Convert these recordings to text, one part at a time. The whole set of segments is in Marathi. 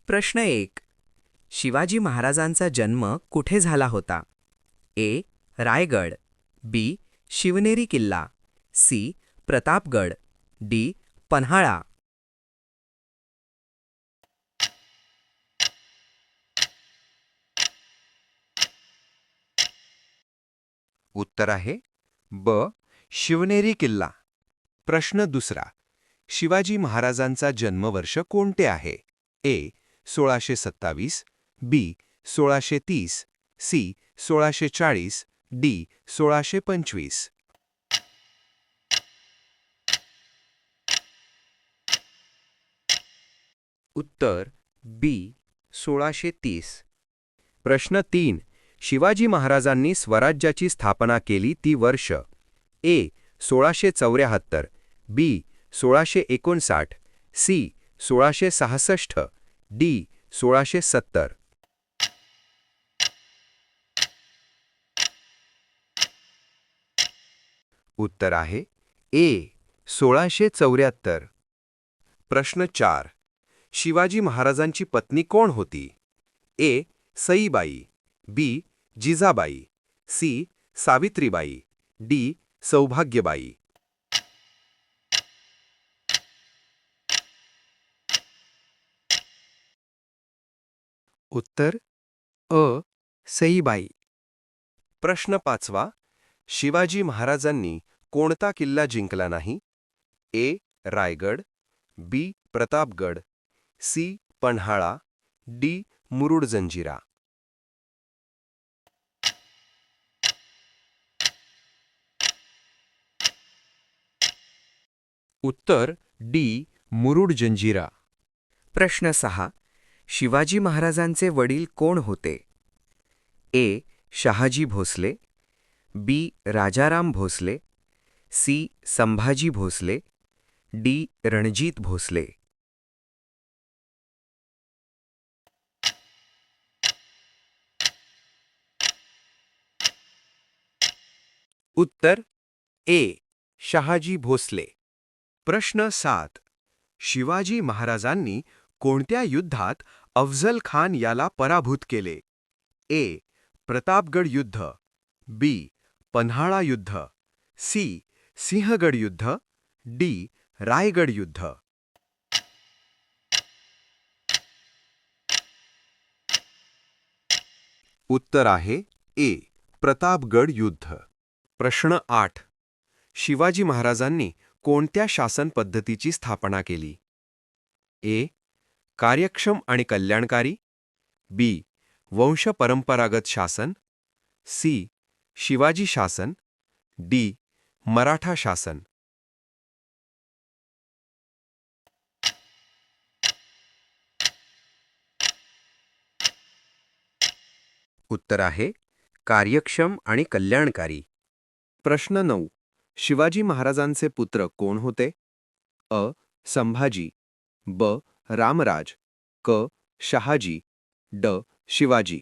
प्रश्न 1. शिवाजी महाराजांचा जन्म कुठे झाला होता? ए. रायगड. बी. शिवनेरी किल्ला. सी. प्रतापगड. डी. पन्हाळा. उत्तर आहे ब. शिवनेरी किल्ला. प्रश्न दुसरा. शिवाजी महाराजांचा जन्मवर्ष कोणते आहे? ए. 1627. बी. 1630. सी. 1640. डी. 1625. उत्तर बी. 1630. प्रश्न 3. शिवाजी महाराजांनी स्वराज्याची स्थापना केली ती वर्ष? ए. 1674. बी. 1659. सी. 1666. डी. 1670. उत्तर आहे ए. 1674. प्रश्न 4. शिवाजी महाराजांची पत्नी कोण होती? ए. सईबाई. बी. जिजाबाई. सी. सावित्रीबाई. डी. सौभाग्यबाई. उत्तर अ. सईबाई. प्रश्न 5. शिवाजी महाराजांनी कोणता किल्ला जिंकला नाही? ए. रायगड. बी. प्रतापगड. सी. पन्हाळा. डी. मुरुड जंजिरा. उत्तर डी. मुरुड जंजिरा. प्रश्न 6. शिवाजी महाराजांचे वडील कोण होते? ए. शहाजी भोसले. बी. राजाराम भोसले. सी. संभाजी भोसले. डी. रणजीत भोसले. उत्तर ए. शहाजी भोसले. प्रश्न 7. शिवाजी महाराजांनी कोणत्या युद्धात अफझल खान याला पराभूत केले? ए. प्रतापगड युद्ध. बी. पन्हाळा युद्ध. सी. सिंहगड युद्ध. डी. रायगड युद्ध. उत्तर आहे ए. प्रतापगड युद्ध. प्रश्न 8. शिवाजी महाराजांनी कोणत्या शासन पद्धतीची स्थापना केली? ए. कार्यक्षम आणि कल्याणकारी. बी. वंशपरंपरागत शासन. सी. शिवाजी शासन. डी. मराठा शासन. उत्तर आहे कार्यक्षम आणि कल्याणकारी. प्रश्न 9. शिवाजी महाराजांचे पुत्र कोण होते? अ. संभाजी. ब. रामराज. क. शहाजी. ड. शिवाजी.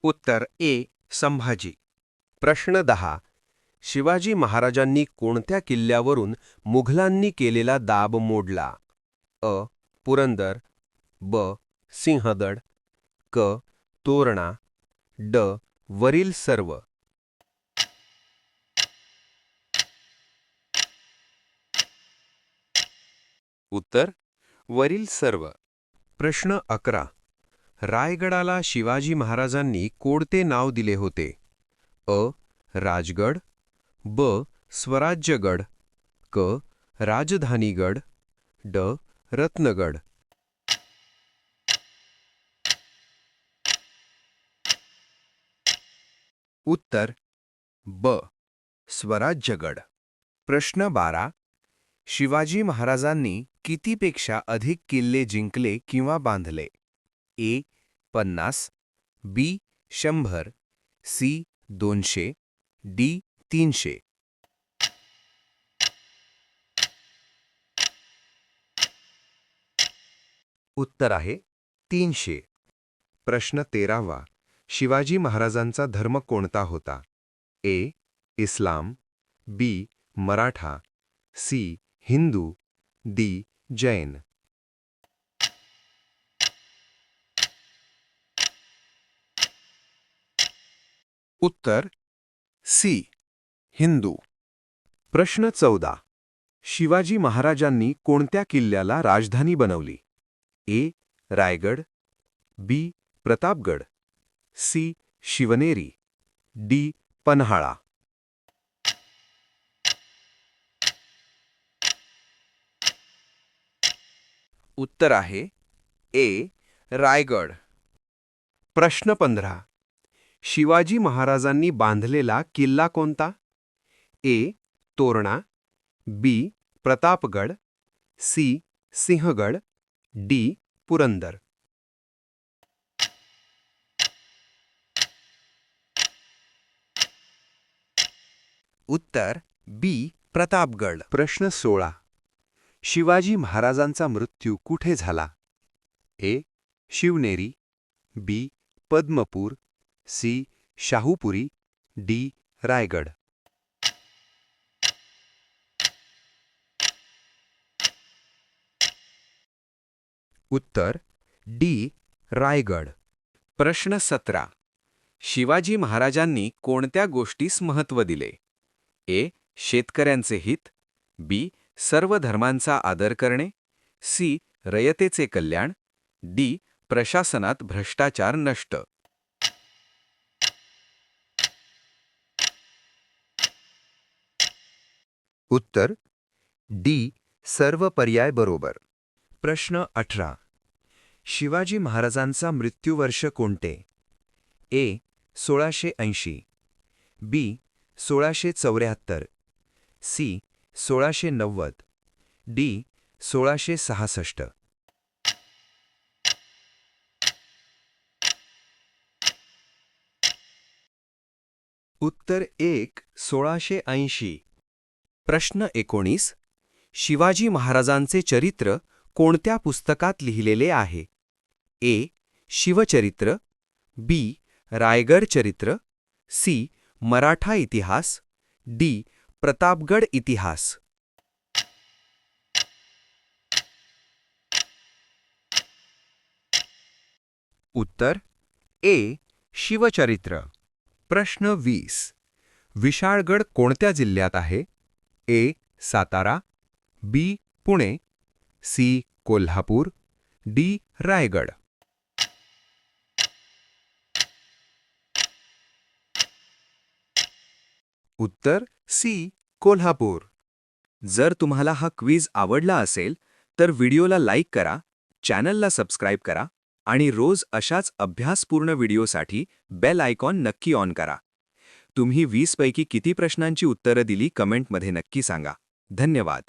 उत्तर ए. संभाजी. प्रश्न 10. शिवाजी महाराजांनी कोणत्या किल्ल्यावरून मुघलांनी केलेला दाब मोडला? अ. पुरंदर. ब. सिंहगड. क. तोरणा. ड. वरील सर्व. उत्तर वरील सर्व. प्रश्न 11. रायगडाला शिवाजी महाराजांनी कोणते नाव दिले होते? अ. राजगड. ब. स्वराज्यगड. क. राजधानीगड. ड. रत्नगड. उत्तर ब. स्वराज्यगड. प्रश्न 12. शिवाजी महाराजांनी कितीपेक्षा अधिक किल्ले जिंकले किंवा बांधले? ए. 50. बी. 100. सी. 200. डी. 300. उत्तर आहे 300. प्रश्न 13. शिवाजी महाराजांचा धर्म कोणता होता? ए. इस्लाम, बी मराठा, सी हिंदू, डी जैन. उत्तर सी हिंदू. प्रश्न 14. शिवाजी महाराजांनी कोणत्या किल्ल्याला राजधानी बनवली? ए रायगड, बी प्रतापगड, सी शिवनेरी, डी पन्हाळा. उत्तर आहे ए रायगड. प्रश्न 15. शिवाजी महाराजांनी बांधलेला किल्ला कोणता? ए तोरणा, बी प्रतापगड, सी सिंहगड, डी पुरंदर. उत्तर बी प्रतापगड. प्रश्न 16. शिवाजी महाराजांचा मृत्यू कुठे झाला? ए शिवनेरी, बी पद्मपूर, सी शाहूपुरी, डी रायगड. उत्तर डी रायगड. प्रश्न 17. शिवाजी महाराजांनी कोणत्या गोष्टीस महत्त्व दिले? ए शेतकऱ्यांचे हित, बी सर्व धर्मांचा आदर करणे, सी रयतेचे कल्याण, डी प्रशासनात भ्रष्टाचार नष्ट. उत्तर डी सर्व पर्याय बरोबर. प्रश्न 18. शिवाजी महाराजांचा मृत्यूवर्ष कोणते? ए 1680, बी 1674, सी 1690, डी 1666. उत्तर 1 1680. प्रश्न 19. शिवाजी महाराजांचे चरित्र कोणत्या पुस्तकात लिहिलेले आहे? ए शिवचरित्र, बी रायगड चरित्र, सी मराठा इतिहास, डी प्रतापगड इतिहास. उत्तर ए शिवचरित्र. प्रश्न 20. विशाळगड कोणत्या जिल्ह्यात आहे? ए सातारा, बी पुणे, सी कोल्हापूर, डी रायगड. उत्तर सी कोल्हापूर. जर तुम्हाला हा क्विज आवडला असेल तर व्हिडिओला लाईक करा, चॅनलला सबस्क्राईब करा आणि रोज अशाच अभ्यासपूर्ण व्हिडिओसाठी बेल आयकॉन नक्की ऑन करा. तुम्ही 20 पैकी किती प्रश्नांची उत्तरं दिली कमेंटमध्ये नक्की सांगा. धन्यवाद.